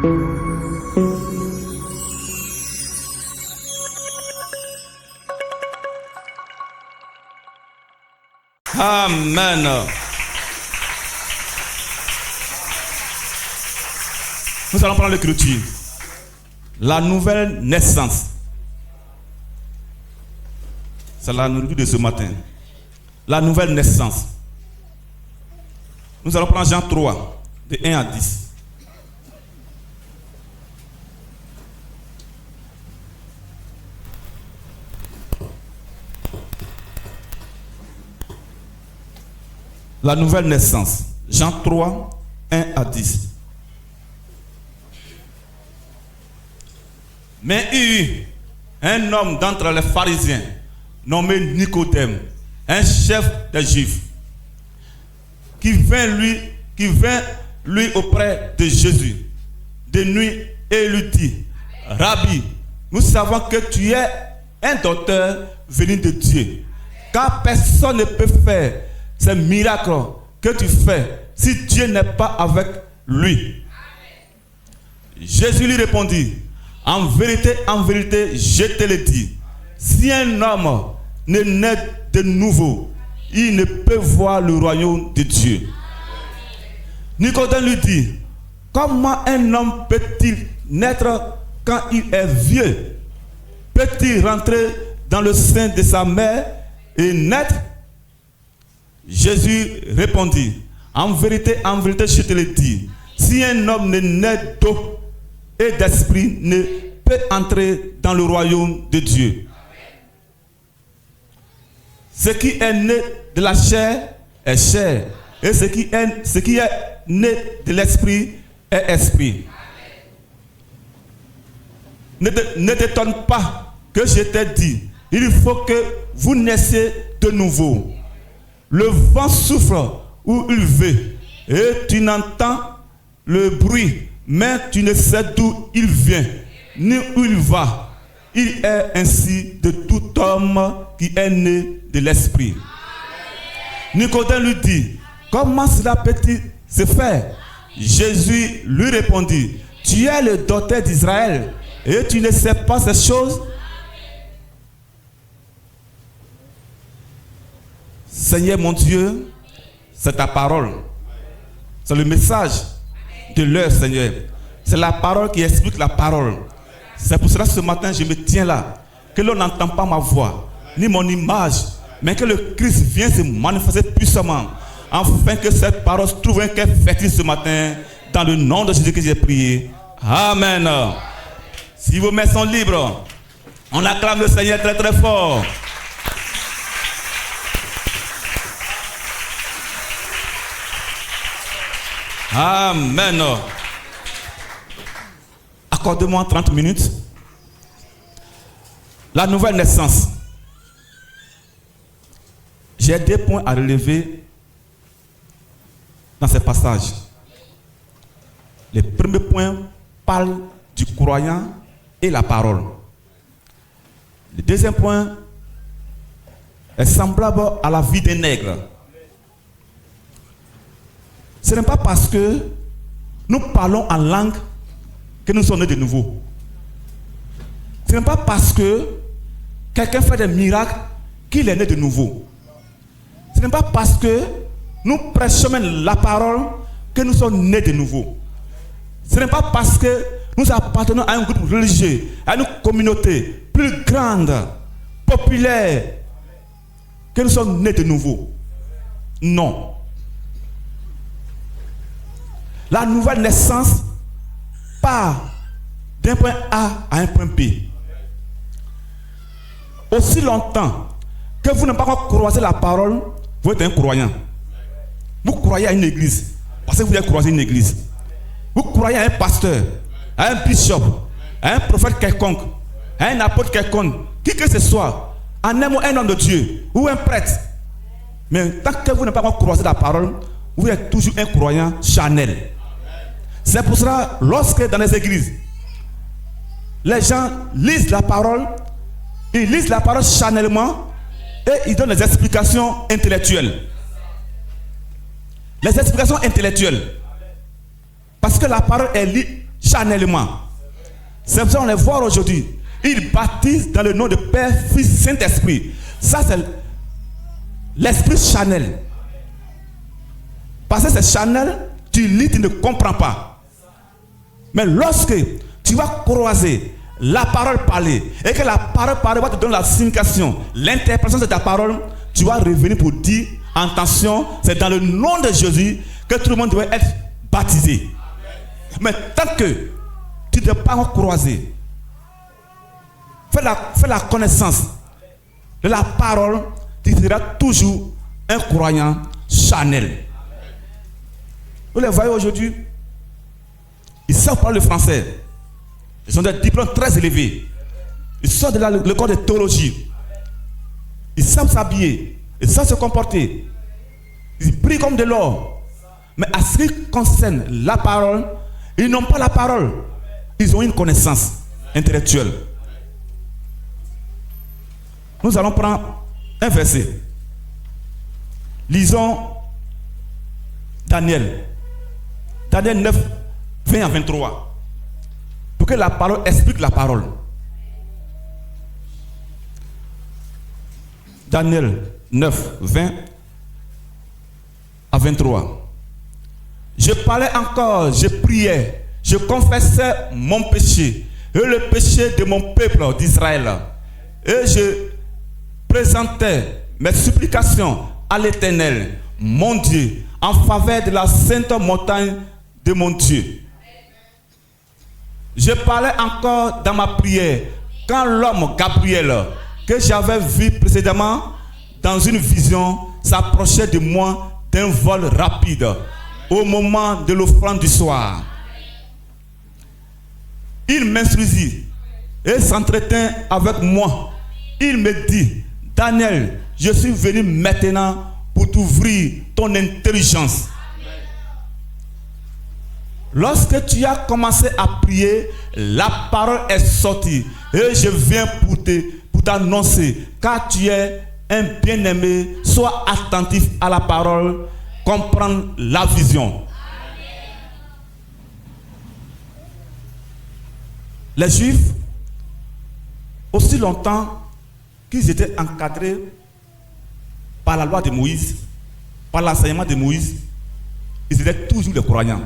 Amen. Nous allons prendre l'écriture. La nouvelle naissance. C'est la nourriture de ce matin. La nouvelle naissance. Nous allons prendre Jean 3, de 1 à 10. La nouvelle naissance. Jean 3, 1 à 10. Mais il y eut un homme d'entre les pharisiens, nommé Nicodème, un chef des Juifs, qui vint lui auprès de Jésus de nuit et lui dit: Rabbi, nous savons que tu es un docteur venu de Dieu, car personne ne peut faire ces miracles que tu fais si Dieu n'est pas avec lui. Jésus lui répondit: en vérité, je te le dis, si un homme ne naît de nouveau, il ne peut voir le royaume de Dieu. Nicodème lui dit: comment un homme peut-il naître quand il est vieux? Peut-il rentrer dans le sein de sa mère et naître? Jésus répondit: en vérité, je te le dis, si un homme ne naît d'eau et d'esprit, ne peut entrer dans le royaume de Dieu. Ce qui est né de la chair est chair, et ce qui est né de l'esprit est esprit. Ne t'étonne pas que je t'ai dit, il faut que vous naissiez de nouveau. Le vent souffle où il veut, et tu n'entends le bruit, mais tu ne sais d'où il vient, ni où il va. Il est ainsi de tout homme qui est né de l'esprit. Nicodème lui dit: comment cela peut-il se faire? Jésus lui répondit: tu es le docteur d'Israël et tu ne sais pas ces choses? Seigneur mon Dieu, c'est ta parole. C'est le message de l'heure, Seigneur. C'est la parole qui explique la parole. C'est pour cela que ce matin je me tiens là, que l'on n'entend pas ma voix ni mon image, mais que le Christ vienne se manifester puissamment, afin que cette parole trouve un cœur fertile ce matin, dans le nom de Jésus que j'ai prié. Amen. Si vos mains sont libres, on acclame le Seigneur très très fort. Amen. Accorde-moi 30 minutes. La nouvelle naissance. J'ai 2 points à relever dans ces passages. Le premier point parle du croyant et la parole. Le deuxième point est semblable à la vie des nègres. Ce n'est pas parce que nous parlons en langue que nous sommes nés de nouveau. Ce n'est pas parce que quelqu'un fait des miracles qu'il est né de nouveau. Ce n'est pas parce que nous prêchons la parole que nous sommes nés de nouveau. Ce n'est pas parce que nous appartenons à un groupe religieux, à une communauté plus grande, populaire, que nous sommes nés de nouveau. Non. La nouvelle naissance part d'un point A à un point B. Aussi longtemps que vous n'avez pas encore croisé la parole, vous êtes un croyant. Vous croyez à une église, parce que vous avez croisé une église. Vous croyez à un pasteur, à un bishop, à un prophète quelconque, à un apôtre quelconque, qui que ce soit, en un mot, un homme de Dieu, ou un prêtre. Mais tant que vous n'avez pas encore croisé la parole, vous êtes toujours un croyant charnel. C'est pour cela, lorsque dans les églises, les gens lisent la parole, ils lisent la parole charnellement et ils donnent des explications intellectuelles. Les explications intellectuelles. Parce que la parole est lue charnellement. C'est pour ça qu'on les voit aujourd'hui. Ils baptisent dans le nom de Père, Fils, Saint-Esprit. Ça, c'est l'esprit charnel. Parce que c'est charnel, tu lis, tu ne comprends pas. Mais lorsque tu vas croiser la parole parlée et que la parole parlée va te donner la signification, l'interprétation de ta parole, tu vas revenir pour dire, attention, c'est dans le nom de Jésus que tout le monde doit être baptisé. Mais tant que tu ne t'es pas croisé, fais la connaissance de la parole, tu seras toujours un croyant charnel. Vous les voyez aujourd'hui, ils savent parler le français. Ils ont des diplômes très élevés. Ils sortent de l'école de théologie. Ils savent s'habiller. Ils savent se comporter. Ils brillent comme de l'or. Mais à ce qui concerne la parole, ils n'ont pas la parole. Ils ont une connaissance intellectuelle. Nous allons prendre un verset. Lisons Daniel. Daniel 9, 20 à 23. Pour que la parole explique la parole. Daniel 9, 20 à 23. Je parlais encore, je priais, je confessais mon péché et le péché de mon peuple d'Israël. Et je présentais mes supplications à l'Éternel, mon Dieu, en faveur de la sainte montagne de mon Dieu. Je parlais encore dans ma prière quand l'homme Gabriel, que j'avais vu précédemment dans une vision, s'approchait de moi d'un vol rapide au moment de l'offrande du soir. Il m'instruisit et s'entretint avec moi. Il me dit, Daniel, je suis venu maintenant pour t'ouvrir ton intelligence. Lorsque tu as commencé à prier, la parole est sortie. Et je viens pour t'annoncer, car tu es un bien-aimé, sois attentif à la parole, comprendre la vision. Les Juifs, aussi longtemps qu'ils étaient encadrés par la loi de Moïse, par l'enseignement de Moïse, ils étaient toujours des croyants.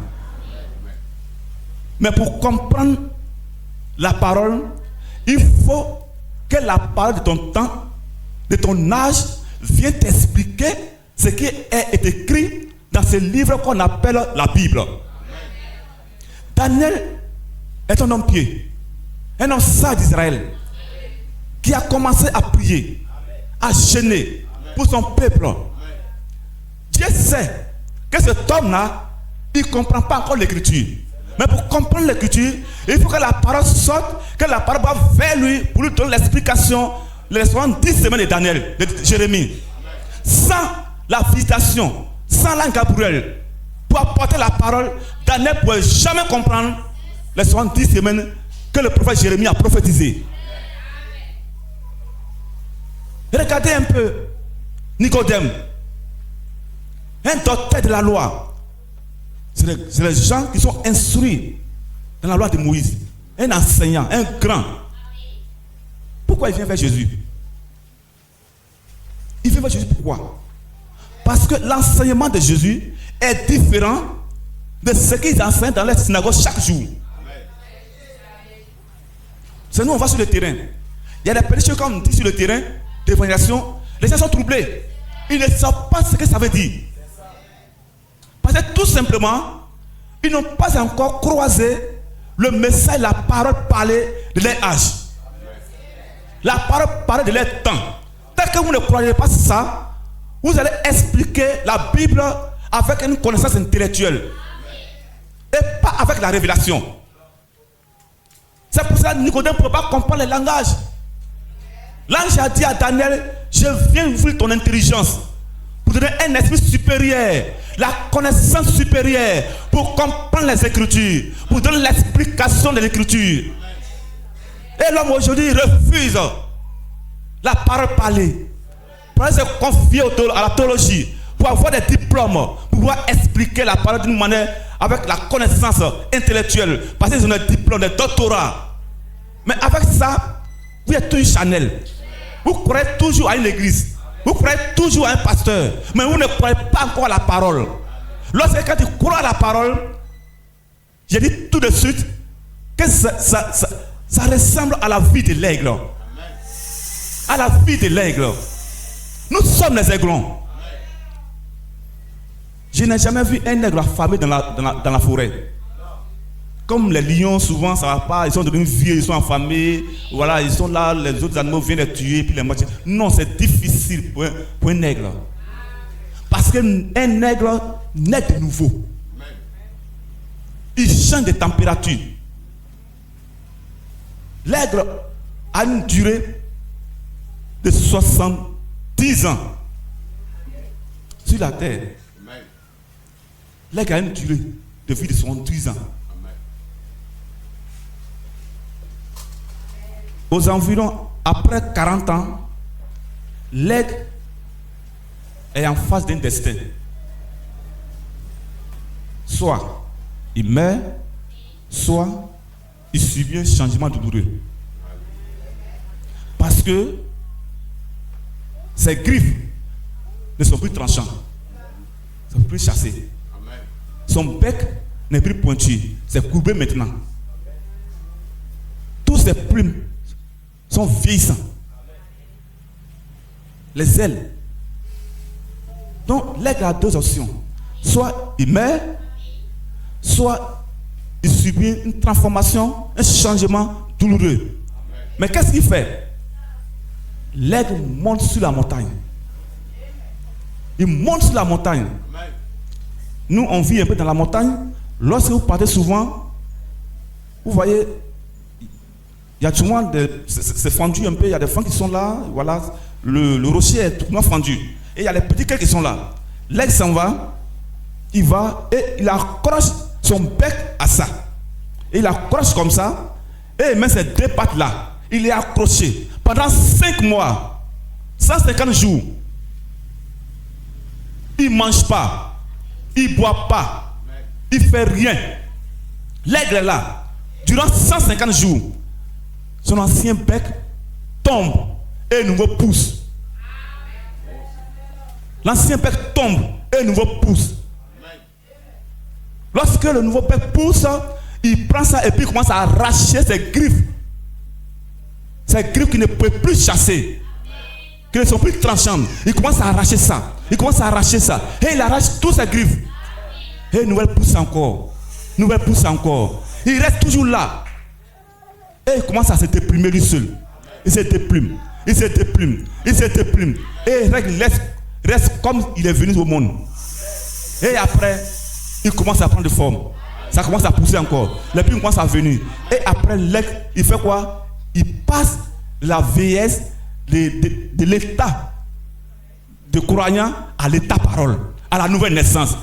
Mais pour comprendre la parole, il faut que la parole de ton temps, de ton âge, vienne t'expliquer ce qui est écrit dans ce livre qu'on appelle la Bible. Daniel est un homme pieux, un homme sage d'Israël, qui a commencé à prier, à jeûner pour son peuple. Dieu sait que cet homme-là, il ne comprend pas encore l'écriture. Mais pour comprendre l'écriture, il faut que la parole sorte, que la parole va vers lui pour lui donner l'explication, les 70 semaines de Daniel, de Jérémie. Sans la visitation, sans l'ange Gabriel, pour apporter la parole, Daniel ne pouvait jamais comprendre les 70 semaines que le prophète Jérémie a prophétisé. Regardez un peu Nicodème, un docteur de la loi. C'est les gens qui sont instruits dans la loi de Moïse. Un enseignant, un grand. Pourquoi il vient vers Jésus? Il vient vers Jésus pourquoi? Parce que l'enseignement de Jésus est différent de ce qu'ils enseignent dans les synagogues chaque jour. C'est nous, on va sur le terrain. Il y a des pécheurs, comme on dit sur le terrain d'évangélisation, les gens sont troublés. Ils ne savent pas ce que ça veut dire. Parce que tout simplement, ils n'ont pas encore croisé le message, la parole parlée de leur âge. La parole parlée de leur temps. Tant que vous ne croyez pas ça, vous allez expliquer la Bible avec une connaissance intellectuelle. Et pas avec la révélation. C'est pour ça que Nicodème ne peut pas comprendre les langages. L'ange a dit à Daniel, je viens ouvrir ton intelligence pour donner un esprit supérieur, la connaissance supérieure, pour comprendre les Écritures, pour donner l'explication de l'Écriture. Et l'homme aujourd'hui refuse la parole parlée, pour se confier à la théologie, pour avoir des diplômes, pour pouvoir expliquer la parole d'une manière avec la connaissance intellectuelle, parce qu'ils ont des diplômes, des doctorats. Mais avec ça, vous êtes toujours Chanel. Vous croyez toujours à une église. Vous croyez toujours à un pasteur. Mais vous ne croyez pas encore à la parole. Lorsque quand tu crois à la parole, j'ai dit tout de suite que ça ressemble à la vie de l'aigle. À la vie de l'aigle. Nous sommes les aiglons. Je n'ai jamais vu un aigle affamé dans la forêt. Comme les lions, souvent, ça ne va pas, ils sont devenus vieux, ils sont affamés, voilà, ils sont là, les autres animaux viennent les tuer, puis les manger. Non, c'est difficile pour un aigle. Parce qu'un aigle naît de nouveau. Il change de température. L'aigle a une durée de 70 ans sur la terre. L'aigle a une durée de vie de 70 ans. Aux environs, après 40 ans, l'aigle est en face d'un destin. Soit il meurt, soit il subit un changement douloureux. Parce que ses griffes ne sont plus tranchantes, ne sont plus chassées. Son bec n'est plus pointu, c'est courbé maintenant. Tous ses plumes sont vieillissants. Les ailes. Donc l'aigle a deux options. Soit il meurt, soit il subit une transformation, un changement douloureux. Mais qu'est-ce qu'il fait? L'aigle monte sur la montagne. Il monte sur la montagne. Nous, on vit un peu dans la montagne. Lorsque vous partez souvent, vous voyez, il y a souvent c'est fendu un peu, il y a des fans qui sont là, voilà, le rocher est tout fendu. Et il y a les petits quais qui sont là. L'aigle s'en va, il va et il accroche son bec à ça. Et il accroche comme ça, et il met ses deux pattes là. Il est accroché pendant 5 mois, 150 jours. Il ne mange pas, il ne boit pas, il ne fait rien. L'aigle est là, durant 150 jours. Son ancien bec tombe et nouveau pousse. L'ancien bec tombe et nouveau pousse. Lorsque le nouveau bec pousse, il prend ça et puis il commence à arracher ses griffes. Ses griffes qui ne peuvent plus chasser, qui ne sont plus tranchantes. Il commence à arracher ça. Il commence à arracher ça. Et il arrache tous ses griffes. Et une nouvelle pousse encore. Nouvelle pousse encore. Il reste toujours là. Et il commence à se déprimer lui seul. Il se déprime. Il se déprime. Il se déprime. Et il reste comme il est venu au monde. Et après, il commence à prendre forme. Ça commence à pousser encore. Les plumes commencent à venir. Et après, l'aigle, il fait quoi? Il passe la vieillesse de l'état de croyant à l'état parole, à la nouvelle naissance.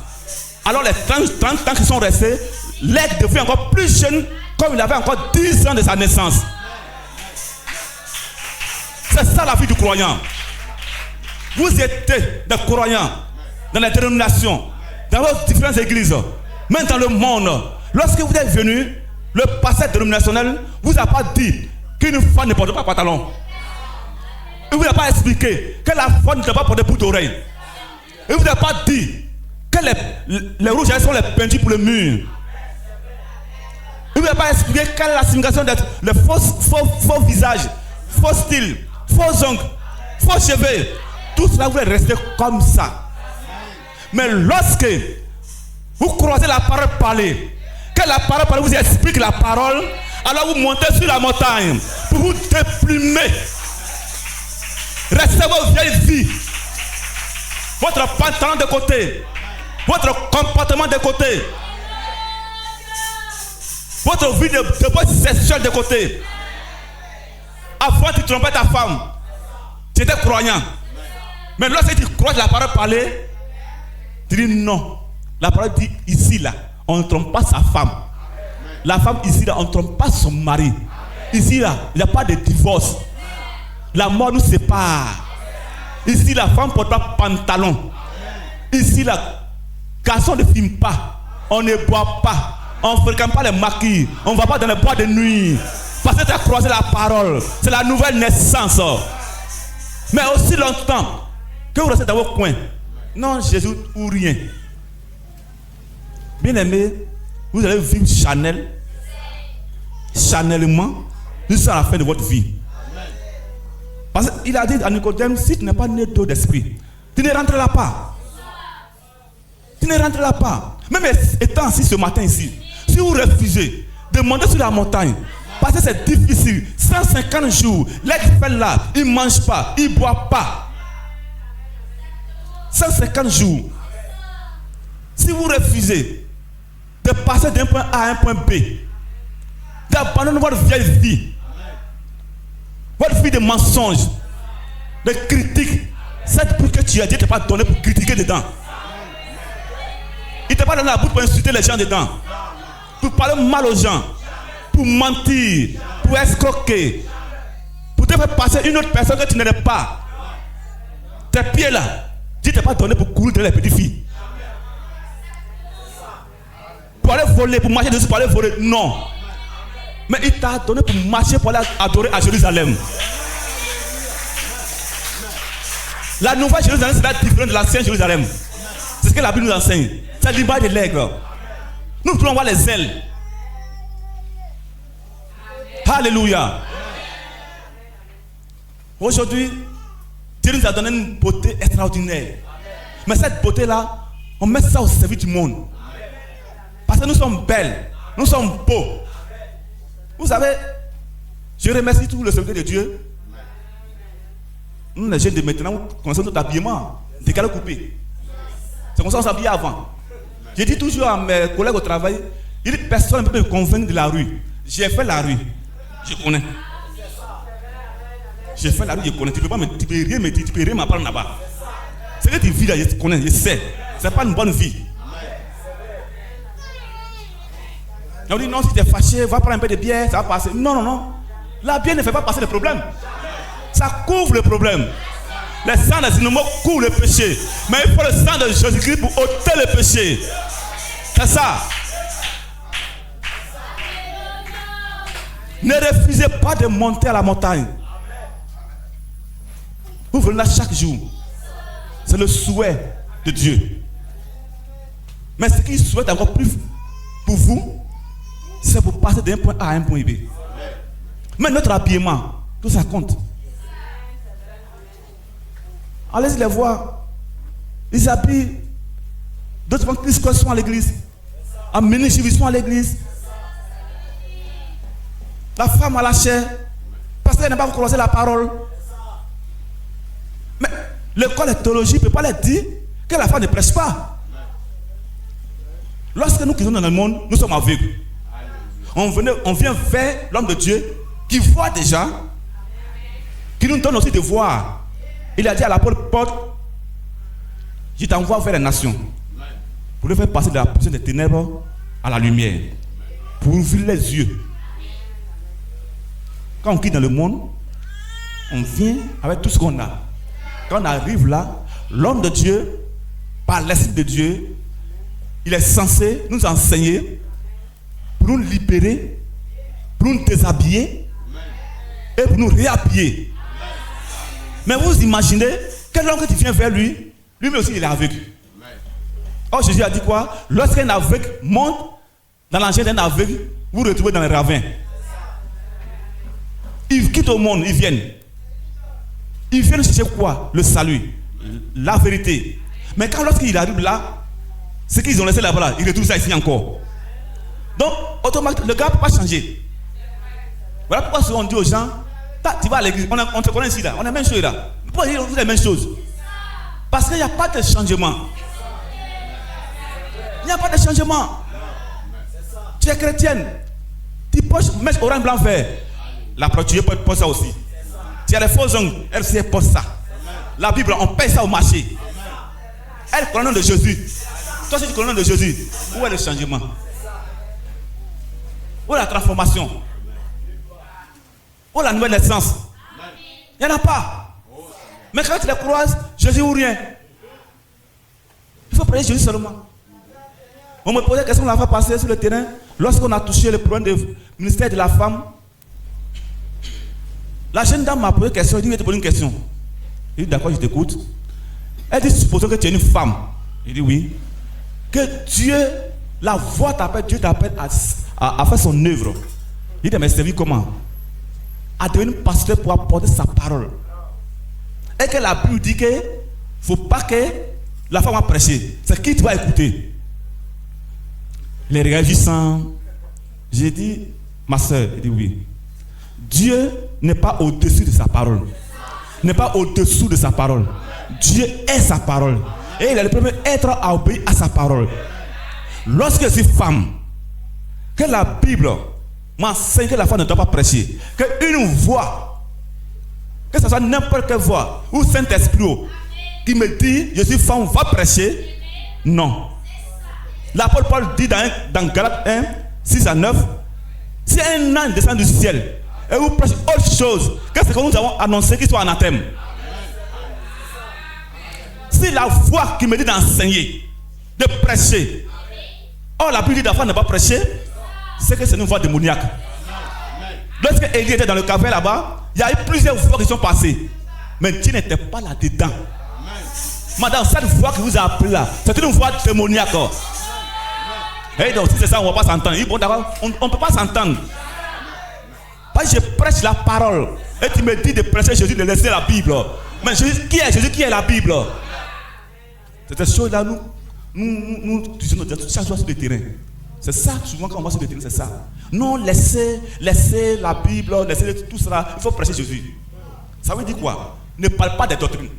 Alors les 30 ans qui sont restés, l'aigle devient encore plus jeune, comme il avait encore 10 ans de sa naissance. C'est ça la vie du croyant. Vous êtes des croyants dans les dénominations, dans vos différentes églises, même dans le monde. Lorsque vous êtes venu, le pasteur dénominationnel vous a pas dit qu'une femme ne porte pas pantalon. Il ne vous a pas expliqué que la femme ne doit pas porter bout d'oreille. Il ne vous a pas dit que les rouges sont les peintures pour le mur. Il ne vous a pas expliqué quelle est la signification d'être les faux visages, faux style, faux ongles, faux cheveux. Tout cela vous rester comme ça. Mais lorsque vous croisez la parole parlée, que la parole parlée vous explique la parole, alors vous montez sur la montagne pour vous déplumer. Restez vos vieilles vies. Votre pantalon de côté. Votre comportement de côté. Votre vie de votre sexuelle de côté. Avant tu trompais ta femme, tu étais croyant. Mais lorsque tu crois la parole parlée, tu dis non. La parole dit ici là, on ne trompe pas sa femme. La femme ici là, on ne trompe pas son mari. Ici là, il n'y a pas de divorce. La mort nous sépare. Ici la femme ne porte pas pantalon. Ici là, garçon ne filme pas. On ne boit pas. On ne fréquente pas les maquis. On ne va pas dans les bois de nuit. Parce que tu as croisé la parole. C'est la nouvelle naissance. Mais aussi longtemps que vous restez dans vos coins. Non, Jésus ou rien. Bien aimé, vous allez vivre chanellement jusqu'à la fin de votre vie. Parce qu'il a dit à Nicodème, si tu n'es pas né d'eau d'esprit, tu ne rentreras pas. Tu ne rentreras pas. Même étant assis ce matin ici, si vous refusez de monter sur la montagne, parce que c'est difficile, 150 jours, les fait là, ils ne mangent pas, ils ne boivent pas. 150 jours. Si vous refusez de passer d'un point A à un point B, d'abandonner votre vieille vie, votre vie de mensonges, de critiques, cette bouche que tu as dit, tu n'es pas donné pour critiquer dedans. Il ne t'a pas donné la bouche pour insulter les gens dedans, pour parler mal aux gens, pour mentir, pour escroquer, pour te faire passer une autre personne que tu n'es pas. Tes pieds là, Dieu ne t'a pas donné pour courir dans les petites filles. Pour aller voler, pour marcher dessus, pour aller voler, non. Mais il t'a donné pour marcher, pour aller adorer à Jérusalem. La nouvelle Jérusalem, c'est la différence de l'ancienne Jérusalem. C'est ce que la Bible nous enseigne. C'est l'image de l'aigle. Nous voulons voir les ailes. Alléluia. Aujourd'hui, Dieu nous a donné une beauté extraordinaire. Mais cette beauté-là, on met ça au service du monde. Parce que nous sommes belles, nous sommes beaux. Vous savez, je remercie tout le serviteur de Dieu. Nous, les jeunes de maintenant, nous connaissons notre habillement. Décalé coupé. C'est comme ça qu'on s'habillait avant. Je dis toujours à mes collègues au travail, il dit personne ne peut me convaincre de la rue. J'ai fait la rue. Je connais. J'ai fait la rue, je connais. Tu ne peux rien me dire, tu peux rien m'apprendre là-bas. C'est que tu vis là, je connais, je sais. Ce n'est pas une bonne vie. On dit non, si tu es fâché, va prendre un peu de bière, ça va passer. Non, non, non. La bière ne fait pas passer le problème. Ça couvre le problème. Le sang des animaux couvre le péché. Mais il faut le sang de Jésus-Christ pour ôter le péché. C'est ça. Ne refusez pas de monter à la montagne. Vous venez là chaque jour. C'est le souhait de Dieu. Mais ce qu'il souhaite encore plus pour vous, c'est pour passer d'un point A à un point B. Mais notre habillement, tout ça compte. Allez-y les voir. Ils habillent. D'autres vont qu'ils sont à l'église. En ministre, ils sont à l'église. La femme à la chair. Parce qu'elle n'a pas commencé la parole. Mais l'école de théologie ne peut pas leur dire que la femme ne prêche pas. Lorsque nous qui sommes dans le monde, nous sommes aveugles. On vient vers l'homme de Dieu qui voit déjà, qui nous donne aussi de voir. Il a dit à l'apôtre Paul, je t'envoie vers les nations pour les faire passer de la prison des ténèbres à la lumière, pour ouvrir les yeux. Quand on quitte dans le monde, on vient avec tout ce qu'on a. Quand on arrive là, l'homme de Dieu, par l'Esprit de Dieu, il est censé nous enseigner pour nous libérer, pour nous déshabiller et pour nous réhabiller. Mais vous imaginez que lorsque tu viens vers lui, lui-même aussi il est aveugle. Or Jésus a dit quoi? Lorsqu'un aveugle monte dans l'engin d'un aveugle, vous vous retrouvez dans les ravins. Ils quittent au monde, ils viennent. Ils viennent chercher quoi? Le salut, la vérité. Mais quand lorsqu'il arrive là, ce qu'ils ont laissé là-bas, ils retrouvent ça ici encore. Donc, automatiquement, le gars ne peut pas changer. Voilà pourquoi souvent on dit aux gens, tu vas à l'église, on te connaît ici là, on a la même chose là. Pourquoi on dit la même chose? Parce qu'il n'y a pas de changement. Il n'y a pas de changement. Tu es chrétienne, tu portes mèche orange blanc vert. La prostituée porte ça aussi. Tu as les faux ongles, elle porte ça. La Bible, on paye ça au marché. Elle connaît le nom de Jésus. Toi aussi tu connais le nom de Jésus. Où est le changement? Où est la transformation? Où est la nouvelle naissance? Il n'y en a pas. Mais quand tu les croises, Jésus ou rien. Il faut prêcher Jésus seulement. On me posait la question la fois passée sur le terrain, lorsqu'on a touché le problème du ministère de la femme. La jeune dame m'a posé une question, elle dit, je vais te poser une question. Je dis, d'accord, je t'écoute. Elle dit, supposons que tu es une femme. Je dis, oui. Que Dieu, la voix t'appelle, Dieu t'appelle à faire son œuvre. Il dit, mais c'est vu comment? À devenir pasteur pour apporter sa parole. Et que la Bible dit qu'il ne faut pas que la femme va prêcher. C'est qui tu vas écouter? Les réagissants. J'ai dit, ma soeur, il dit oui. Dieu n'est pas au-dessus de sa parole. N'est pas au-dessous de sa parole. Dieu est sa parole. Et il est le premier être à obéir à sa parole. Lorsque je suis femme, que la Bible m'enseigne que la femme ne doit pas prêcher, qu'une voix, que ce soit n'importe quelle voix, ou Saint-Esprit qui me dit, je suis femme, va prêcher, non. L'apôtre Paul dit dans Galates 1, 6 à 9, si un ange descend du ciel et vous prêchez autre chose que ce que nous avons annoncé qu'il soit anathème. Si la voix qui me dit d'enseigner, de prêcher, or la Bible dit d'enfant ne pas prêcher, c'est que c'est une voix démoniaque. Lorsque Élie était dans le caverne là-bas, il y a eu plusieurs voix qui sont passées, mais Dieu n'était pas là-dedans. Madame, cette voix qui vous a appelé là, c'est une voix démoniaque. Et donc si c'est ça, on ne va pas s'entendre. Bon, d'accord, on ne peut pas s'entendre. Parce que je prêche la parole. Et tu me dis de prêcher Jésus, de laisser la Bible. Mais Jésus, qui est Jésus? Qui est la Bible? C'est cette chose-là, nous disons chaque jour sur le terrain. C'est ça, souvent quand on va sur le terrain, c'est ça. Non, laissez la Bible, laissez tout cela. Il faut prêcher Jésus. Ça veut dire quoi? Ne parle pas des doctrines.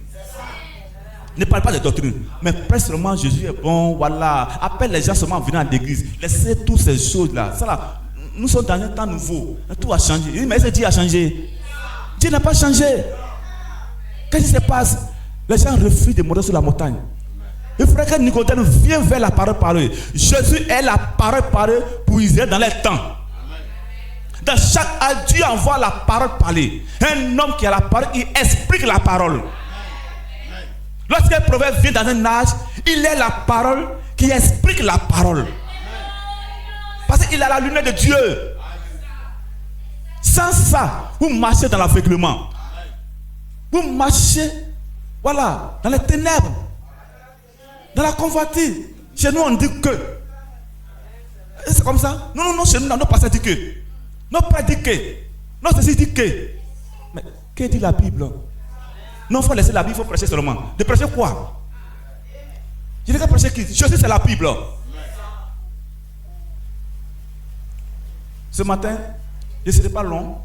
Ne parle pas des doctrines. Mais prêche seulement Jésus est bon, voilà. Appelle les gens seulement à venir à l'église. Laissez toutes ces choses-là. Ça là, nous sommes dans un temps nouveau. Tout a changé. Il dit, mais est-ce que Dieu a changé? Dieu n'a pas changé. Qu'est-ce qui se passe? Les gens refusent de monter sur la montagne. Il faudrait que Nicodème vienne vers la parole parlée. Jésus est la parole parlée pour Israël dans les temps. Dans chaque âge, Dieu envoie la parole parlée. Un homme qui a la parole, il explique la parole. Lorsqu'un prophète vient dans un âge, il est la parole qui explique la parole. Parce qu'il a la lumière de Dieu. Sans ça, vous marchez dans l'aveuglement. Vous marchez, voilà, dans les ténèbres. Dans la convoitise. Chez nous, on dit que. C'est comme ça. Non, chez nous, nos pasteurs disent que. Nos pères disent que. Nos ceci dit que. Mais que dit la Bible? Non, il faut laisser la Bible, il faut prêcher seulement. De prêcher quoi? Je dis que prêcher qui? Jésus, c'est la Bible. Ce matin, je ne serai pas long.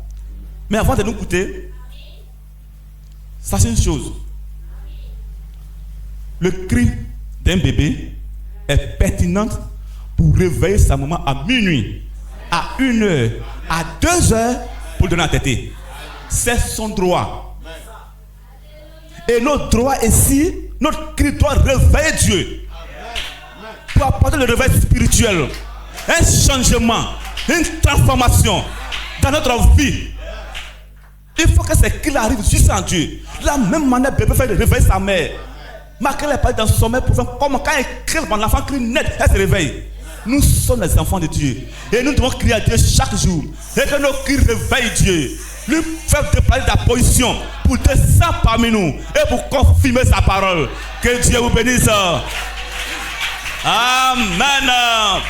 Mais avant de nous écouter, sachez une chose. Le cri d'un bébé est pertinente pour réveiller sa maman à minuit, à 1h, à 2h pour donner la tétée. C'est son droit. Et notre droit ici, notre cri doit réveiller Dieu pour apporter le réveil spirituel, un changement, une transformation dans notre vie. Il faut que ce cri arrive juste en Dieu. De la même manière, bébé fait réveiller sa mère. Mais quand elle parle dans son sommeil, pour faire comme quand elle crie, quand l'enfant crie net, elle se réveille. Nous sommes les enfants de Dieu. Et nous devons crier à Dieu chaque jour. Et que nos cris réveillent Dieu. Lui faire parler de la position pour descendre parmi nous et pour confirmer sa parole. Que Dieu vous bénisse. Amen.